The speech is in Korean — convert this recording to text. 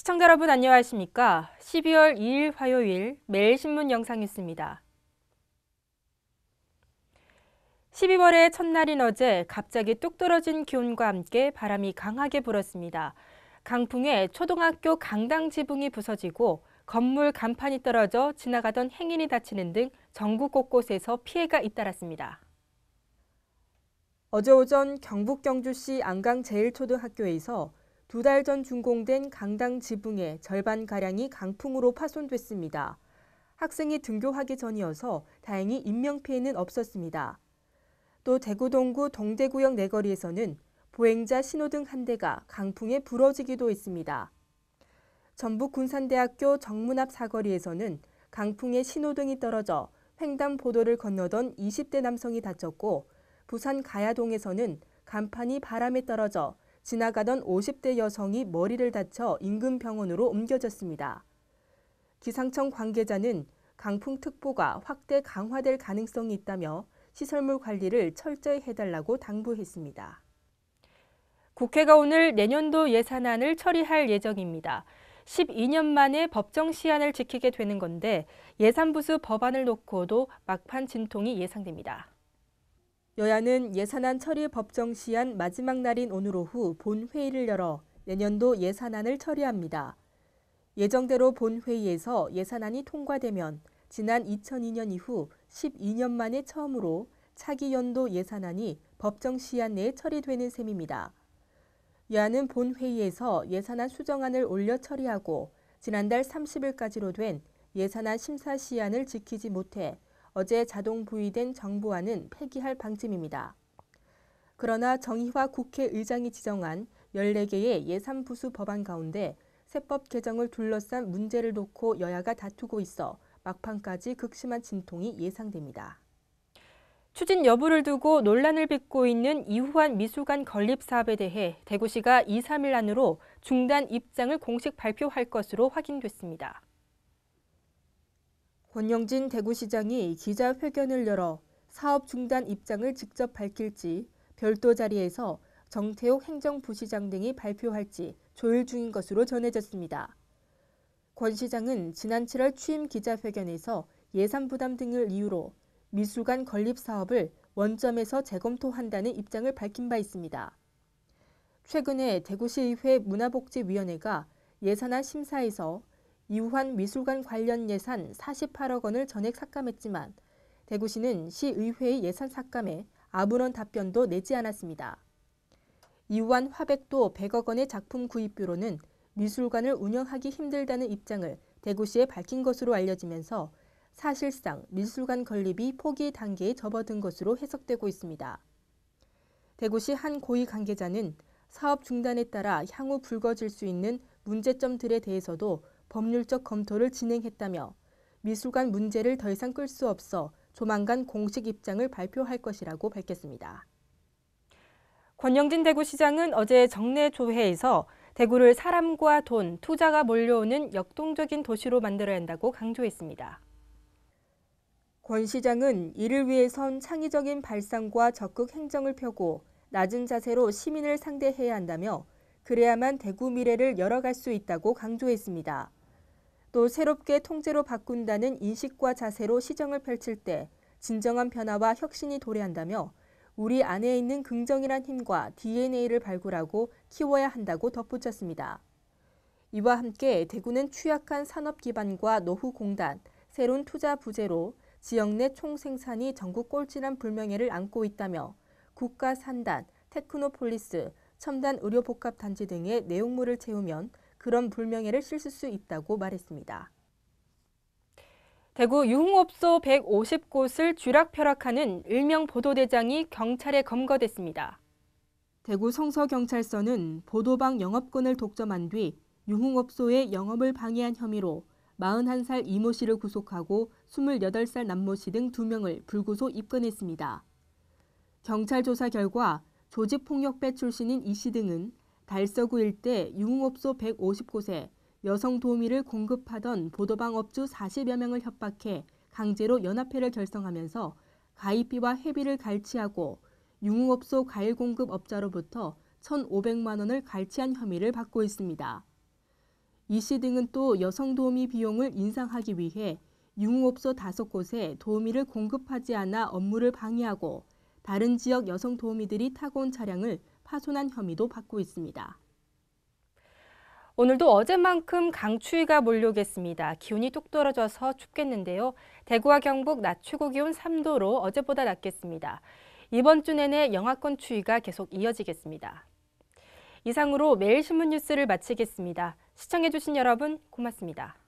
시청자 여러분 안녕하십니까? 12월 2일 화요일 매일신문 영상뉴스입니다. 12월의 첫날인 어제 갑자기 뚝 떨어진 기온과 함께 바람이 강하게 불었습니다. 강풍에 초등학교 강당 지붕이 부서지고 건물 간판이 떨어져 지나가던 행인이 다치는 등 전국 곳곳에서 피해가 잇따랐습니다. 어제 오전 경북 경주시 안강제일초등학교에서 2달 전 준공된 강당 지붕의 절반가량이 강풍으로 파손됐습니다. 학생이 등교하기 전이어서 다행히 인명피해는 없었습니다. 또 대구 동구 동대구역 내거리에서는 보행자 신호등 한 대가 강풍에 부러지기도 했습니다. 전북 군산대학교 정문 앞 사거리에서는 강풍에 신호등이 떨어져 횡단보도를 건너던 20대 남성이 다쳤고, 부산 가야동에서는 간판이 바람에 떨어져 지나가던 50대 여성이 머리를 다쳐 인근 병원으로 옮겨졌습니다. 기상청 관계자는 강풍특보가 확대 강화될 가능성이 있다며 시설물 관리를 철저히 해달라고 당부했습니다. 국회가 오늘 내년도 예산안을 처리할 예정입니다. 12년 만에 법정 시한을 지키게 되는 건데 예산부수 법안을 놓고도 막판 진통이 예상됩니다. 여야는 예산안 처리 법정 시한 마지막 날인 오늘 오후 본회의를 열어 내년도 예산안을 처리합니다. 예정대로 본회의에서 예산안이 통과되면 지난 2002년 이후 12년 만에 처음으로 차기 연도 예산안이 법정 시한 내에 처리되는 셈입니다. 여야는 본회의에서 예산안 수정안을 올려 처리하고 지난달 30일까지로 된 예산안 심사 시한을 지키지 못해 어제 자동 부의된 정부안은 폐기할 방침입니다. 그러나 정의화 국회의장이 지정한 14개의 예산부수 법안 가운데 세법 개정을 둘러싼 문제를 놓고 여야가 다투고 있어 막판까지 극심한 진통이 예상됩니다. 추진 여부를 두고 논란을 빚고 있는 이후환 미술관 건립 사업에 대해 대구시가 2, 3일 안으로 중단 입장을 공식 발표할 것으로 확인됐습니다. 권영진 대구시장이 기자회견을 열어 사업 중단 입장을 직접 밝힐지 별도 자리에서 정태욱 행정부시장 등이 발표할지 조율 중인 것으로 전해졌습니다. 권 시장은 지난 7월 취임 기자회견에서 예산 부담 등을 이유로 미술관 건립 사업을 원점에서 재검토한다는 입장을 밝힌 바 있습니다. 최근에 대구시의회 문화복지위원회가 예산안 심사에서 이후환 미술관 관련 예산 48억 원을 전액 삭감했지만 대구시는 시의회의 예산 삭감에 아무런 답변도 내지 않았습니다. 이후환 화백도 100억 원의 작품 구입비로는 미술관을 운영하기 힘들다는 입장을 대구시에 밝힌 것으로 알려지면서 사실상 미술관 건립이 포기 단계에 접어든 것으로 해석되고 있습니다. 대구시 한 고위 관계자는 사업 중단에 따라 향후 불거질 수 있는 문제점들에 대해서도 법률적 검토를 진행했다며 미술관 문제를 더 이상 끌 수 없어 조만간 공식 입장을 발표할 것이라고 밝혔습니다. 권영진 대구시장은 어제 정례조회에서 대구를 사람과 돈, 투자가 몰려오는 역동적인 도시로 만들어야 한다고 강조했습니다. 권 시장은 이를 위해선 창의적인 발상과 적극 행정을 펴고 낮은 자세로 시민을 상대해야 한다며 그래야만 대구 미래를 열어갈 수 있다고 강조했습니다. 또 새롭게 통제로 바꾼다는 인식과 자세로 시정을 펼칠 때 진정한 변화와 혁신이 도래한다며 우리 안에 있는 긍정이란 힘과 DNA를 발굴하고 키워야 한다고 덧붙였습니다. 이와 함께 대구는 취약한 산업 기반과 노후 공단, 새로운 투자 부재로 지역 내 총생산이 전국 꼴찌란 불명예를 안고 있다며 국가 산단, 테크노폴리스, 첨단 의료복합단지 등의 내용물을 채우면 그런 불명예를 씻을 수 있다고 말했습니다. 대구 유흥업소 150곳을 쥐락펴락하는 일명 보도대장이 경찰에 검거됐습니다. 대구 성서경찰서는 보도방 영업권을 독점한 뒤 유흥업소의 영업을 방해한 혐의로 41살 이모 씨를 구속하고 28살 남모 씨 등 2명을 불구속 입건했습니다. 경찰 조사 결과 조직폭력배 출신인 이 씨 등은 달서구 일대 유흥업소 150곳에 여성 도우미를 공급하던 보도방 업주 40여 명을 협박해 강제로 연합회를 결성하면서 가입비와 회비를 갈취하고 유흥업소 과일 공급 업자로부터 1,500만 원을 갈취한 혐의를 받고 있습니다. 이 씨 등은 또 여성 도우미 비용을 인상하기 위해 유흥업소 5곳에 도우미를 공급하지 않아 업무를 방해하고 다른 지역 여성 도우미들이 타고 온 차량을 파손한 혐의도 받고 있습니다. 오늘도 어제만큼 강추위가 몰려오겠습니다. 기온이 뚝 떨어져서 춥겠는데요. 대구와 경북 낮 최고 기온 3도로 어제보다 낮겠습니다. 이번 주 내내 영하권 추위가 계속 이어지겠습니다. 이상으로 매일 신문 뉴스를 마치겠습니다. 시청해주신 여러분 고맙습니다.